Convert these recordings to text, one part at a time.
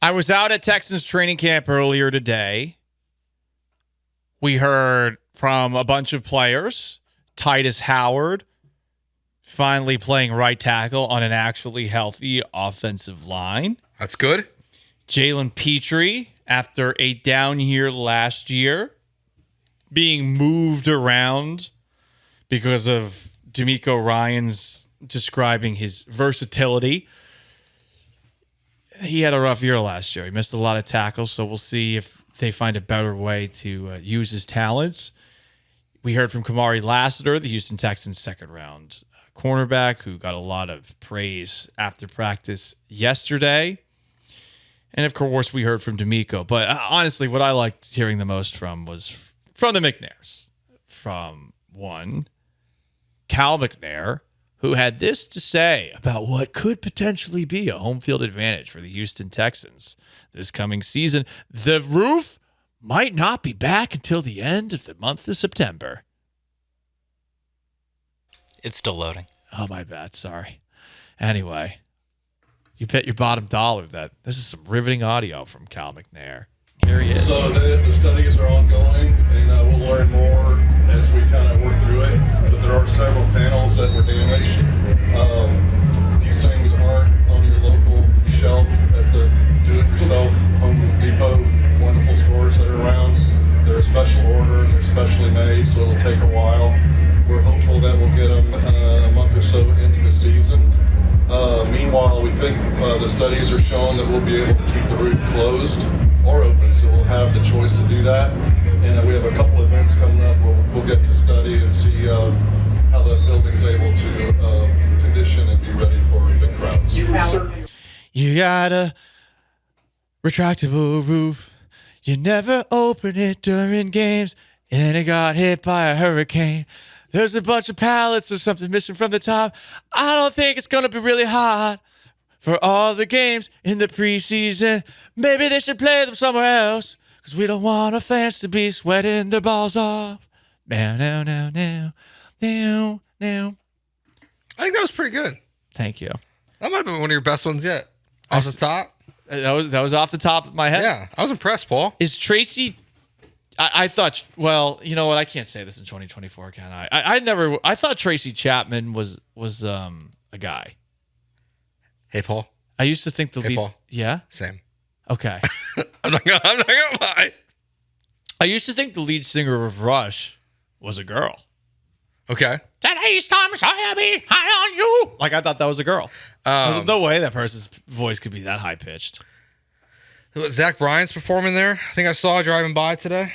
I was out at Texans training camp earlier today. We heard from a bunch of players. Titus Howard finally playing right tackle on an actually healthy offensive line. That's good. Jalen Petrie, after a down year last year, being moved around because of D'Amico Ryans describing his versatility. He had a rough year last year. He missed a lot of tackles, so we'll see if they find a better way to use his talents. We heard from Kamari Lassiter, the Houston Texans' second-round cornerback, who got a lot of praise after practice yesterday. And, of course, we heard from D'Amico. But, honestly, what I liked hearing the most from was from the McNairs. From one, Cal McNair, who had this to say about what could potentially be a home field advantage for the Houston Texans this coming season. The roof might not be back until the end of the month of September. It's still loading. Oh, my bad. Sorry. Anyway, you bet your bottom dollar that this is some riveting audio from Cal McNair. Here he is. So the studies are ongoing, and we'll learn more as we kind of work through it. But there are several panels that were damaged. These things aren't on your local shelf at the do-it-yourself Home Depot wonderful stores that are around. They're a special order, they're specially made, so it'll take a while. We're hopeful that we'll get them a month or so into the season. Meanwhile, we think the studies are showing that we'll be able to keep the roof closed or open, so we'll have the choice to do that. And we have a couple events coming up where we'll get to study and see how the building's able to condition and be ready for big crowds. You got a retractable roof. You never open it during games, and it got hit by a hurricane. There's a bunch of pallets or something missing from the top. I don't think it's going to be really hot for all the games in the preseason. Maybe they should play them somewhere else, because we don't want our fans to be sweating their balls off. Now. I think that was pretty good. Thank you. That might have been one of your best ones yet. Off the top? That was off the top of my head. Yeah, I was impressed, Paul. Is Tracy... I thought, well, you know what? I can't say this in 2024, can I? I thought Tracy Chapman was a guy. Hey, Paul. I used to think the lead. Paul. Yeah? Same. Okay. I'm not gonna lie. I used to think the lead singer of Rush was a girl. Okay. Today's time I'll be high on you. Like, I thought that was a girl. There's no way that person's voice could be that high pitched. Zach Bryan's performing there. I think I saw driving by today.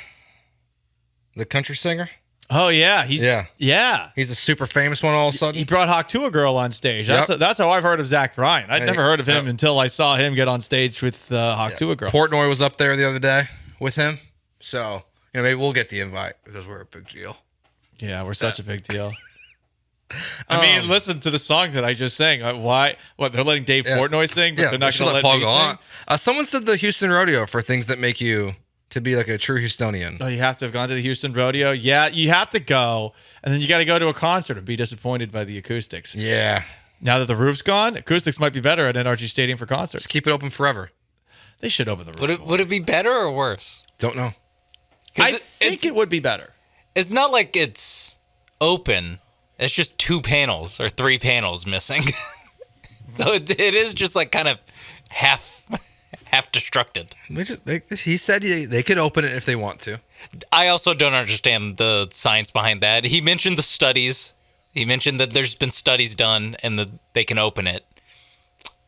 The country singer. Oh, yeah. He's a super famous one all of a sudden. He brought Hawk Tuah Girl on stage. That's how I've heard of Zach Bryan. I'd never heard of him until I saw him get on stage with Hawk Tuah Girl. Portnoy was up there the other day with him. So, maybe we'll get the invite because we're a big deal. Yeah, we're such a big deal. I mean, listen to the song that I just sang. Why? What, they're letting Dave Portnoy sing, but they're not going to let Paul go on. Someone said the Houston Rodeo for things that make you to be like a true Houstonian. Oh, you have to have gone to the Houston Rodeo? Yeah, you have to go, and then you got to go to a concert and be disappointed by the acoustics. Yeah. Now that the roof's gone, acoustics might be better at NRG Stadium for concerts. Just keep it open forever. They should open the roof. Would it be better or worse? Don't know. I think it would be better. It's not like it's open. It's just 2 panels or 3 panels missing. So it is just like kind of half destructed. He said they could open it if they want to. I also don't understand the science behind that. He mentioned the studies. He mentioned that there's been studies done and that they can open it.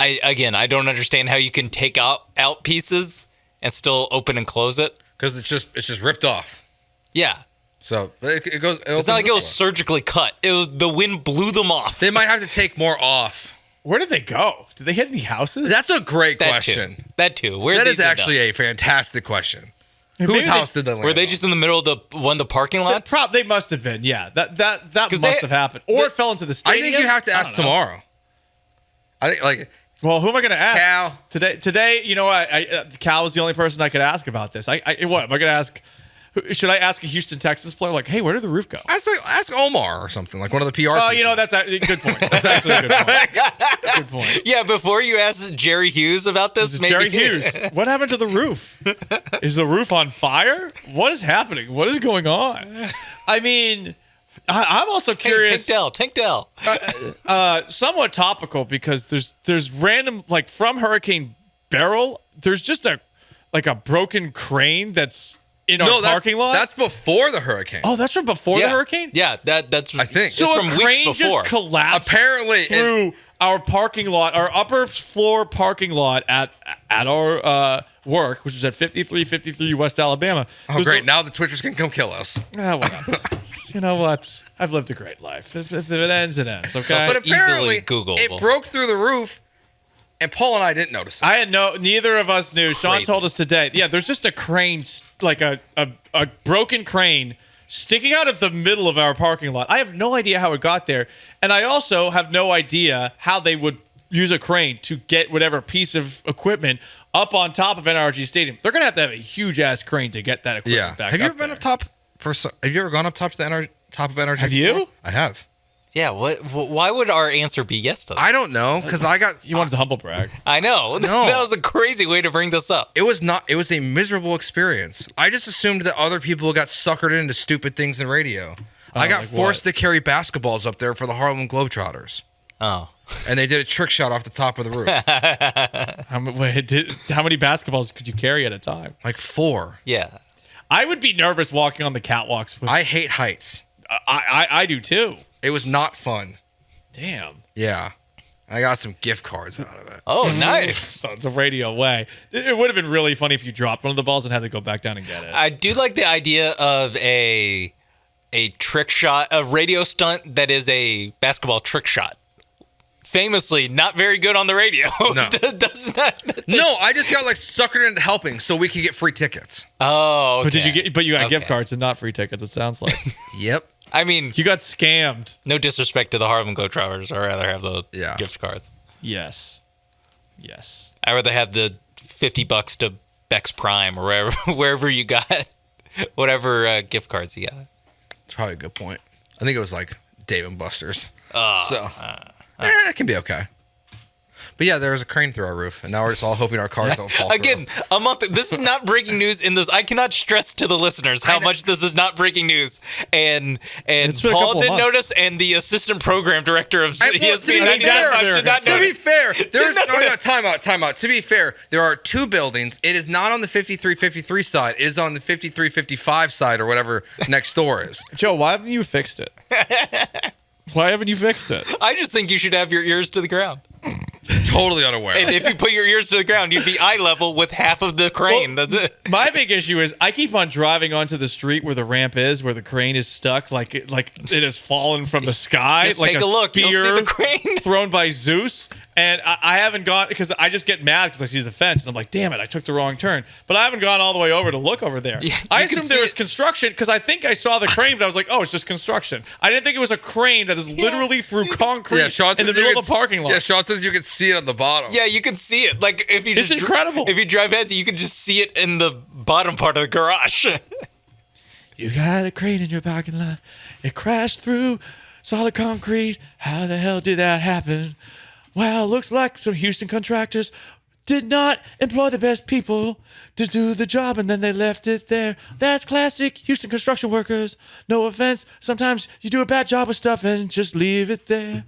I don't understand how you can take out pieces and still open and close it. Because it's just ripped off. Yeah. So it goes. It's not like it was surgically cut. The wind blew them off. They might have to take more off. Where did they go? Did they hit any houses? That's a great question. That too. That is actually a fantastic question. Whose house did they land Were they on? just in the middle of the parking lot? They must have been. Yeah, that must have happened, or it fell into the stadium. I think you have to ask tomorrow. I think Well, who am I going to ask? Cal. Today, you know what? Cal was the only person I could ask about this. What am I going to ask? Should I ask a Houston Texans player, like, hey, where did the roof go? Ask Omar or something, like one of the PR. Oh, people. that's a good point. That's actually a good point. Good point. Yeah, before you ask Jerry Hughes about this, maybe Jerry Hughes, what happened to the roof? Is the roof on fire? What is happening? What is going on? I mean, I'm also curious. Tank Dell. Somewhat topical because there's random, like from Hurricane Beryl, there's just a broken crane that's in our parking lot. That's before the hurricane. Oh, that's from before the hurricane? Yeah, that's I think. So from a weeks crane before. just collapsed Apparently, through our parking lot, our upper floor parking lot at our work, which is at 5353 West Alabama. Oh, great. Now the Twitchers can come kill us. Whatever. You know what? I've lived a great life. If it ends, it ends, okay? But apparently, Easily Googleable. it broke through the roof, and Paul and I didn't notice it. Neither of us knew. Sean told us today. Yeah, there's just a crane, like a broken crane sticking out of the middle of our parking lot. I have no idea how it got there. And I also have no idea how they would use a crane to get whatever piece of equipment up on top of NRG Stadium. They're going to have a huge ass crane to get that equipment back Have you up ever been there. up top? Have you ever gone up top to the top of NRG? Have you? before? I have. Yeah, why would our answer be yes to that? I don't know, because You wanted to humble brag. I know. No. That was a crazy way to bring this up. It was a miserable experience. I just assumed that other people got suckered into stupid things in radio. I got like forced what? to carry basketballs up there for the Harlem Globetrotters. Oh. And they did a trick shot off the top of the roof. How many basketballs could you carry at a time? Like 4. Yeah. I would be nervous walking on the catwalks. I hate heights. I do too. It was not fun. Damn. Yeah. I got some gift cards out of it. Oh, nice. So it's a radio way. It would have been really funny if you dropped one of the balls and had to go back down and get it. I do like the idea of a trick shot, a radio stunt that is a basketball trick shot. Famously, not very good on the radio. No. Does not. No, I just got like suckered into helping so we could get free tickets. Oh, okay. But you got gift cards and not free tickets, it sounds like. Yep. I mean, You got scammed. no disrespect to the Harlem Globetrotters. I'd rather have the Yeah. gift cards. Yes. I'd rather have the $50 to Bex Prime or wherever you got whatever gift cards you got. It's probably a good point. I think it was like Dave & Buster's. So, it can be okay. But yeah, there was a crane through our roof, and now we're just all hoping our cars don't fall Again, through. a month. This is not breaking news in this. I cannot stress to the listeners how much this is not breaking news. And It's been a Paul couple of didn't months. notice, and the assistant program director of Well, to ESPN be 99 fair, did not To be notice. fair, there's time out. To be fair, there are 2 buildings. It is not on the 5353 side. It is on the 5355 side or whatever next door is. Joe, why haven't you fixed it? Why haven't you fixed it? I just think you should have your ears to the ground. Totally unaware. And if you put your ears to the ground, you'd be eye level with half of the crane. Well, That's it. My big issue is I keep on driving onto the street where the ramp is, where the crane is stuck, like it has fallen from the sky, Just like take a look. You'll see spear the crane. thrown by Zeus. And I haven't gone because I just get mad because I see the fence and I'm like, damn it, I took the wrong turn. But I haven't gone all the way over to look over there. Yeah, I you can assumed there see was it. construction because I think I saw the crane, but I was like, oh, it's just construction. I didn't think it was a crane that is literally through concrete Yeah, Sean in says the middle you of the can- parking lot. Yeah, Sean says you can see it on the bottom. Yeah, you can see it. Like if you It's just incredible. If you drive past it, you can just see it in the bottom part of the garage. You got a crane in your parking lot. It crashed through solid concrete. How the hell did that happen? Well, looks like some Houston contractors did not employ the best people to do the job, and then they left it there. That's classic Houston construction workers. No offense. Sometimes you do a bad job of stuff and just leave it there.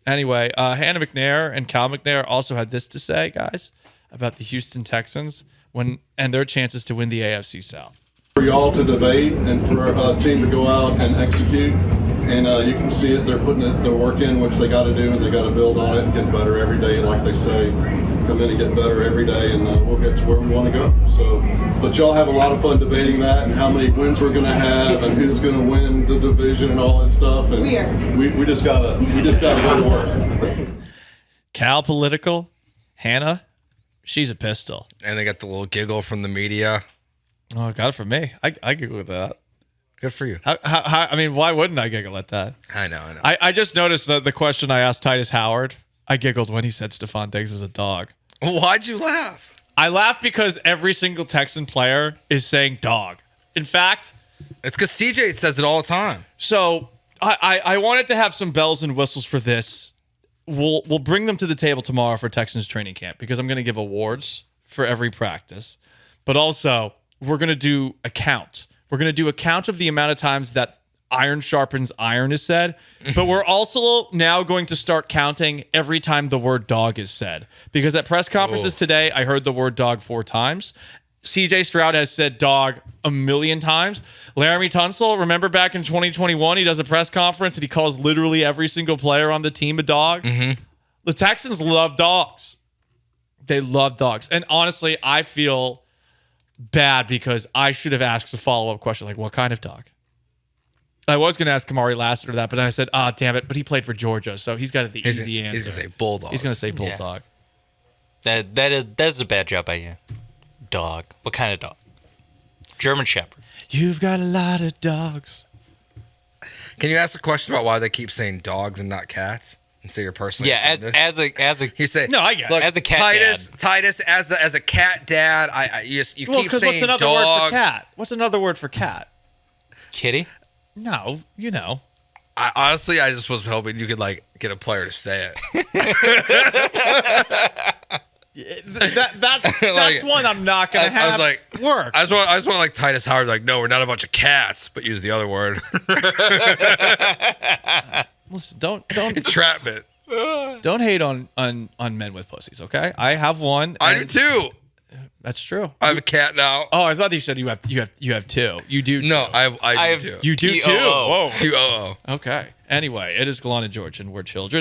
Anyway, Hannah McNair and Cal McNair also had this to say, guys, about the Houston Texans and their chances to win the AFC South. For y'all to debate and for our team to go out and execute, and you can see it. They're putting their work in, which they got to do, and they got to build on it and get better every day, like they say. Come in and get better every day, and we'll get to where we want to go. So, but y'all have a lot of fun debating that and how many wins we're going to have and who's going to win the division and all that stuff. And we just gotta go to work. Cal political, Hannah, she's a pistol. And they got the little giggle from the media. Oh, I got it from me. I giggle at that. Good for you. How, I mean, why wouldn't I giggle at that? I know. I just noticed that the question I asked Titus Howard, I giggled when he said Stephon Diggs is a dog. Why'd you laugh? I laugh because every single Texan player is saying dog. In fact, It's because CJ says it all the time. so I wanted to have some bells and whistles for this. We'll bring them to the table tomorrow for Texans training camp because I'm going to give awards for every practice. But also, we're going to do a count. We're going to do a count of the amount of times that iron sharpens iron is said. But we're also now going to start counting every time the word dog is said. Because at press conferences today, I heard the word dog 4 times. CJ Stroud has said dog a million times. Laramie Tunsil, remember back in 2021, he does a press conference and he calls literally every single player on the team a dog. The Texans love dogs. They love dogs. And honestly, I feel bad because I should have asked a follow-up question like, what kind of dog? I was going to ask Kamari Lassiter that, but then I said, damn it. But he played for Georgia, so he's got the easy answer. He's going to say bulldog. He's going to say bulldog. That's a bad job by you. Dog. What kind of dog? German Shepherd. You've got a lot of dogs. Can you ask a question about why they keep saying dogs and not cats? And so you're personally as a you say No, I get it. look, As a cat Titus as a cat dad. You keep saying what's another dogs. word for cat? What's another word for cat? kitty. No, you know. Honestly, I just was hoping you could like get a player to say it. That's Like, one I'm not gonna have I was like, work. I just want like Titus Howard. Like, no, we're not a bunch of cats, but use the other word. Listen, don't Entrapment. hate on men with pussies, okay? I have one. I do and too. That's true. I have a cat now. Oh, I thought you said you have two. You do. No, two. I do have- too. You do too. T-O-O. Whoa. 2-0. Okay. Anyway, it is Galana George, and we're children.